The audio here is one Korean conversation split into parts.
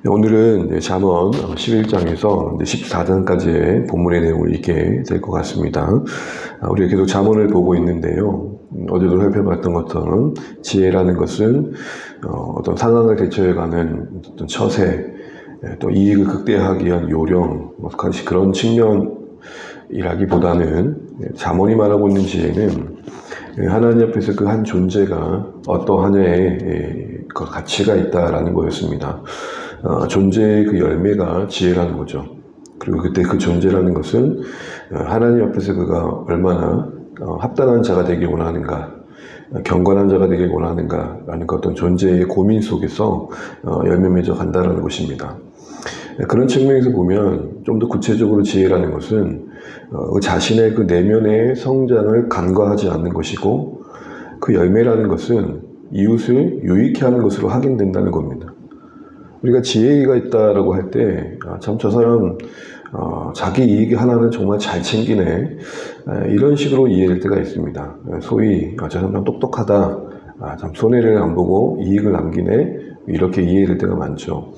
오늘은 잠언 11장에서 14장까지의 본문의 내용을 읽게 될 것 같습니다. 우리가 계속 잠언을 보고 있는데요. 어제도 살펴봤던 것처럼 지혜라는 것은 어떤 상황을 대처해가는 어떤 처세, 또 이익을 극대화하기 위한 요령, 그런 측면이라기보다는 잠언이 말하고 있는 지혜는 하나님 앞에서 그 한 존재가 어떠하냐의 가치가 있다라는 거였습니다. 존재의 그 열매가 지혜라는 거죠. 그리고 그때 그 존재라는 것은 하나님 앞에서 그가 얼마나 합당한 자가 되길 원하는가, 경건한 자가 되길 원하는가라는 그 어떤 존재의 고민 속에서 열매 맺어 간다는 것입니다. 그런 측면에서 보면 좀 더 구체적으로 지혜라는 것은 자신의 그 내면의 성장을 간과하지 않는 것이고, 그 열매라는 것은 이웃을 유익해 하는 것으로 확인된다는 겁니다. 우리가 지혜가 있다라고 할 때, 참 저 사람 자기 이익 하나는 정말 잘 챙기네, 이런 식으로 이해될 때가 있습니다. 소위 저 사람 참 똑똑하다, 참 손해를 안 보고 이익을 남기네, 이렇게 이해될 때가 많죠.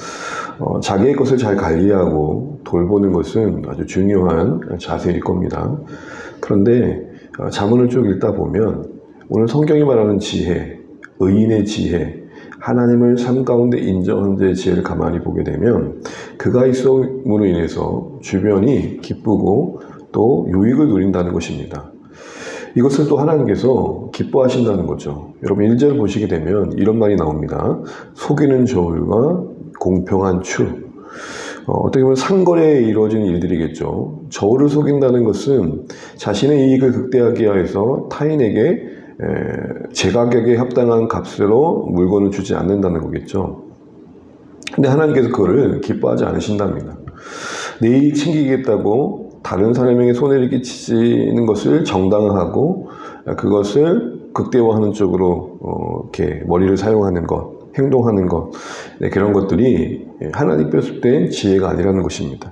자기의 것을 잘 관리하고 돌보는 것은 아주 중요한 자세일 겁니다. 그런데 잠언을 쭉 읽다 보면 오늘 성경이 말하는 지혜, 의인의 지혜, 하나님을 삶 가운데 인정하는 자의 지혜를 가만히 보게 되면 그가 있음으로 인해서 주변이 기쁘고 또 유익을 누린다는 것입니다. 이것을 또 하나님께서 기뻐하신다는 거죠. 여러분 1절 보시게 되면 이런 말이 나옵니다. 속이는 저울과 공평한 추. 어떻게 보면 상거래에 이루어지는 일들이겠죠. 저울을 속인다는 것은 자신의 이익을 극대화하기 위해서 타인에게 제가격에 합당한 값으로 물건을 주지 않는다는 거겠죠. 근데 하나님께서 그거를 기뻐하지 않으신답니다. 내 이익 챙기겠다고 다른 사람에게 손해를 끼치는 것을 정당화하고 그것을 극대화하는 쪽으로 이렇게 머리를 사용하는 것, 행동하는 것, 그런 것들이 하나님 뼈습된 지혜가 아니라는 것입니다.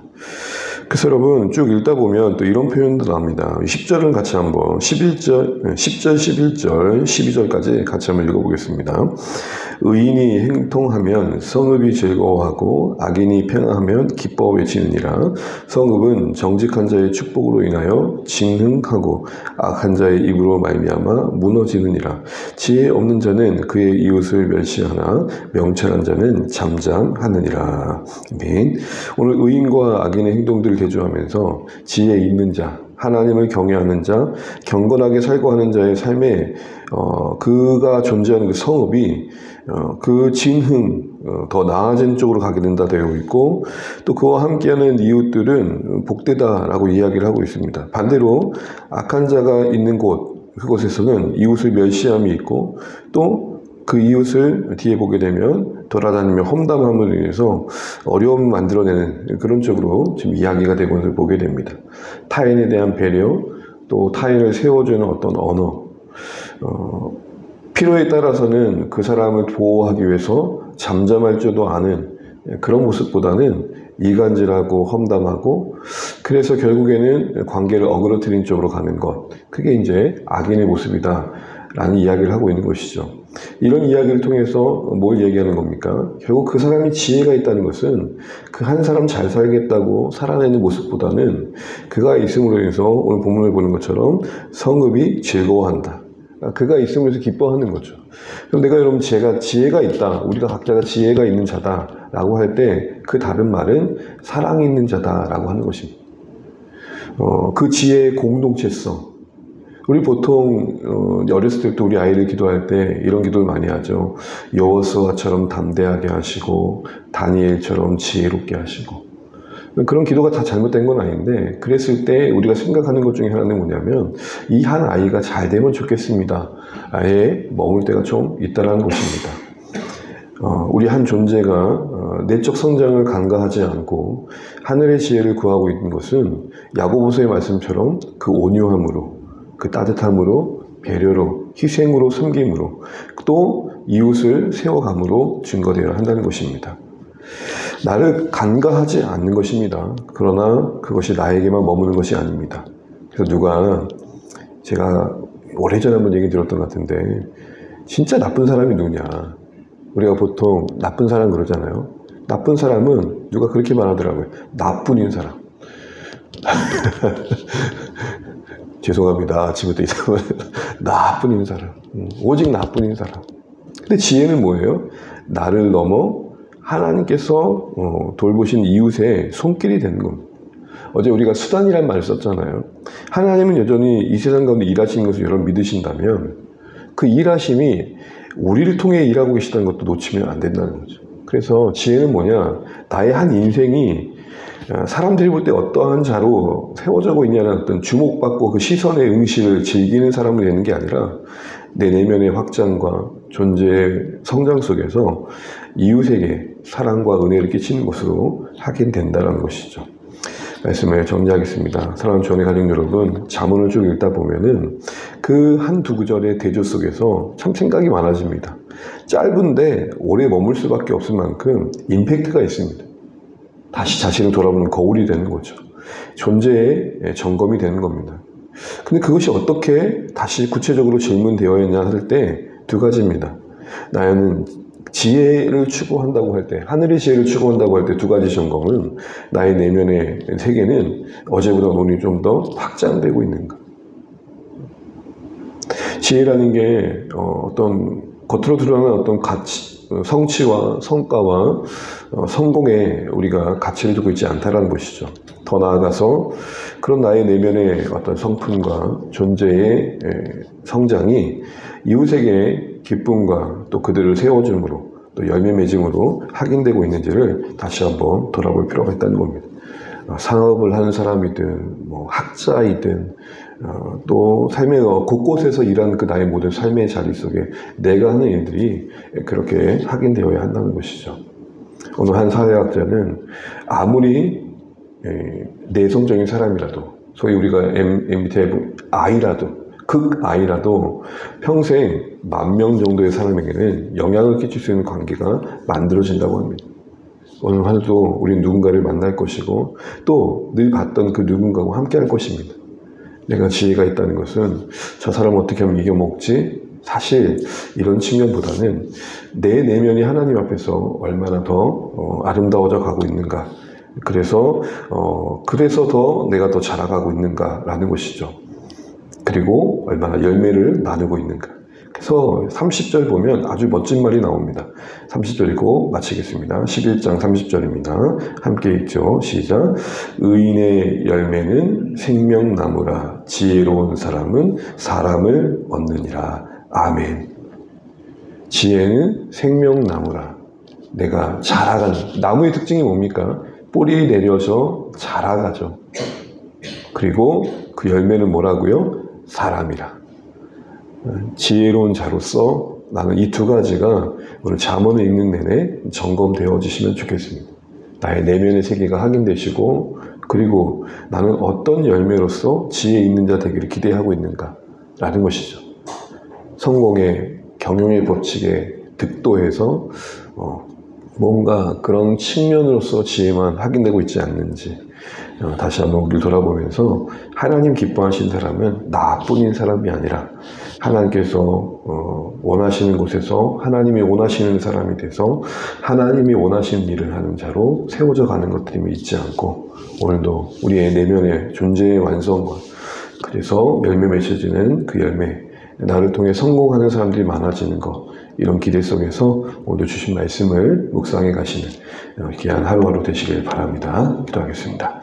그래서 여러분 쭉 읽다 보면 또 이런 표현도 나옵니다. 10절은 같이 한번 10절, 11절, 12절까지 같이 한번 읽어보겠습니다. 의인이 행통하면 성읍이 즐거워하고 악인이 평안하면 기뻐 외치느니라. 성읍은 정직한 자의 축복으로 인하여 징흥하고 악한 자의 입으로 말미암아 무너지느니라. 지혜 없는 자는 그의 이웃을 멸시하나 명철한 자는 잠잠하느니라. 아멘. 오늘 의인과 악인의 행동들을 개조하면서 지혜 있는 자, 하나님을 경외하는 자, 경건하게 살고 하는 자의 삶에 그가 존재하는 그 성읍이 그 진흥, 더 나아진 쪽으로 가게 된다 되어 있고, 또 그와 함께하는 이웃들은 복되다라고 이야기를 하고 있습니다. 반대로 악한 자가 있는 곳, 그곳에서는 이웃을 멸시함이 있고, 또 그 이웃을 뒤에 보게 되면 돌아다니며 험담함으로 인해서 어려움을 만들어내는 그런 쪽으로 지금 이야기가 되고 있는 걸 보게 됩니다. 타인에 대한 배려, 또 타인을 세워주는 어떤 언어, 필요에 따라서는 그 사람을 보호하기 위해서 잠잠할 줄도 아는 그런 모습보다는 이간질하고 험담하고, 그래서 결국에는 관계를 어그러뜨린 쪽으로 가는 것, 그게 이제 악인의 모습이다 라는 이야기를 하고 있는 것이죠. 이런 이야기를 통해서 뭘 얘기하는 겁니까? 결국 그 사람이 지혜가 있다는 것은 그 한 사람 잘 살겠다고 살아내는 모습보다는 그가 있음으로 인해서 오늘 본문을 보는 것처럼 성읍이 즐거워한다. 그가 있음으로 해서 기뻐하는 거죠. 그럼 내가 여러분 제가 지혜가 있다, 우리가 각자가 지혜가 있는 자다 라고 할 때 그 다른 말은 사랑이 있는 자다 라고 하는 것입니다. 그 지혜의 공동체성, 우리 보통 어렸을 때부터 우리 아이를 기도할 때 이런 기도를 많이 하죠. 여호수아처럼 담대하게 하시고 다니엘처럼 지혜롭게 하시고. 그런 기도가 다 잘못된 건 아닌데, 그랬을 때 우리가 생각하는 것 중에 하나는 뭐냐면 이 한 아이가 잘 되면 좋겠습니다 에 머물 때가 좀 있다는 것입니다. 우리 한 존재가 내적 성장을 간과하지 않고 하늘의 지혜를 구하고 있는 것은 야고보서의 말씀처럼 그 온유함으로, 그 따뜻함으로, 배려로, 희생으로, 섬김으로, 또 이웃을 세워감으로 증거되어야 한다는 것입니다. 나를 간과하지 않는 것입니다. 그러나 그것이 나에게만 머무는 것이 아닙니다. 그래서 누가, 제가 오래전에 한번 얘기 들었던 것 같은데, 진짜 나쁜 사람이 누구냐, 우리가 보통 나쁜 사람 그러잖아요. 나쁜 사람은 누가 그렇게 말하더라고요. 나뿐인 사람. 죄송합니다. 아침부터 이상한 나뿐인 사람. 오직 나뿐인 사람. 근데 지혜는 뭐예요? 나를 넘어 하나님께서 돌보신 이웃의 손길이 되는 겁니다. 어제 우리가 수단이란 말을 썼잖아요. 하나님은 여전히 이 세상 가운데 일하시는 것을 여러분 믿으신다면 그 일하심이 우리를 통해 일하고 계시다는 것도 놓치면 안 된다는 거죠. 그래서 지혜는 뭐냐? 나의 한 인생이 사람들이 볼 때 어떠한 자로 세워지고 있냐는 어떤 주목받고 그 시선의 응시를 즐기는 사람이 되는 게 아니라 내 내면의 확장과 존재의 성장 속에서 이웃에게 사랑과 은혜를 끼치는 것으로 하긴 된다는 것이죠. 말씀을 정리하겠습니다. 사랑하는 주원의 가족 여러분, 잠언을 쭉 읽다 보면은 그 한두 구절의 대조 속에서 참 생각이 많아집니다. 짧은데 오래 머물 수밖에 없을 만큼 임팩트가 있습니다. 다시 자신을 돌아보는 거울이 되는 거죠. 존재의 점검이 되는 겁니다. 근데 그것이 어떻게 다시 구체적으로 질문되어 있냐 할 때 두 가지입니다. 나는 지혜를 추구한다고 할 때, 하늘의 지혜를 추구한다고 할 때 두 가지 점검은 나의 내면의 세계는 어제보다 오늘 좀 더 확장되고 있는가. 지혜라는 게 어떤 겉으로 드러나는 어떤 가치, 성취와 성과와 성공에 우리가 가치를 두고 있지 않다라는 것이죠. 더 나아가서 그런 나의 내면의 어떤 성품과 존재의 성장이 이웃에게 기쁨과 또 그들을 세워줌으로 또 열매 맺음으로 확인되고 있는지를 다시 한번 돌아볼 필요가 있다는 겁니다. 상업을 하는 사람이든 뭐 학자이든 또 삶의 곳곳에서 일하는 그 나의 모든 삶의 자리 속에 내가 하는 일들이 그렇게 확인되어야 한다는 것이죠. 오늘 한 사회학자는 아무리 내성적인 사람이라도 소위 우리가 MBTI I라도 극I라도 평생 10,000명 정도의 사람에게는 영향을 끼칠 수 있는 관계가 만들어진다고 합니다. 오늘 하루도 우리는 누군가를 만날 것이고 또 늘 봤던 그 누군가와 함께 할 것입니다. 내가 지혜가 있다는 것은 저 사람 어떻게 하면 이겨먹지? 사실 이런 측면보다는 내 내면이 하나님 앞에서 얼마나 더 아름다워져 가고 있는가. 그래서 더 내가 더 자라가고 있는가라는 것이죠. 그리고 얼마나 열매를 나누고 있는가. 그래서 30절 보면 아주 멋진 말이 나옵니다. 30절 읽고 마치겠습니다. 11장 30절입니다. 함께 읽죠. 시작. 의인의 열매는 생명나무라. 지혜로운 사람은 사람을 얻느니라. 아멘. 지혜는 생명나무라. 내가 자라가는. 나무의 특징이 뭡니까? 뿌리 내려서 자라가죠. 그리고 그 열매는 뭐라고요? 사람이라. 지혜로운 자로서 나는 이 두 가지가 오늘 잠언을 읽는 내내 점검되어지시면 좋겠습니다. 나의 내면의 세계가 확인되시고 그리고 나는 어떤 열매로서 지혜 있는 자 되기를 기대하고 있는가라는 것이죠. 성공의 경영의 법칙에 득도해서 뭔가 그런 측면으로서 지혜만 확인되고 있지 않는지 다시 한번 우리를 돌아보면서 하나님 기뻐하신 사람은 나뿐인 사람이 아니라 하나님께서 원하시는 곳에서 하나님이 원하시는 사람이 돼서 하나님이 원하시는 일을 하는 자로 세워져 가는 것들이 있지 않고 오늘도 우리의 내면의 존재의 완성과 그래서 열매 맺혀지는 그 열매 나를 통해 성공하는 사람들이 많아지는 것 이런 기대 속에서 오늘 주신 말씀을 묵상해 가시는 귀한 하루하루 되시길 바랍니다. 기도하겠습니다.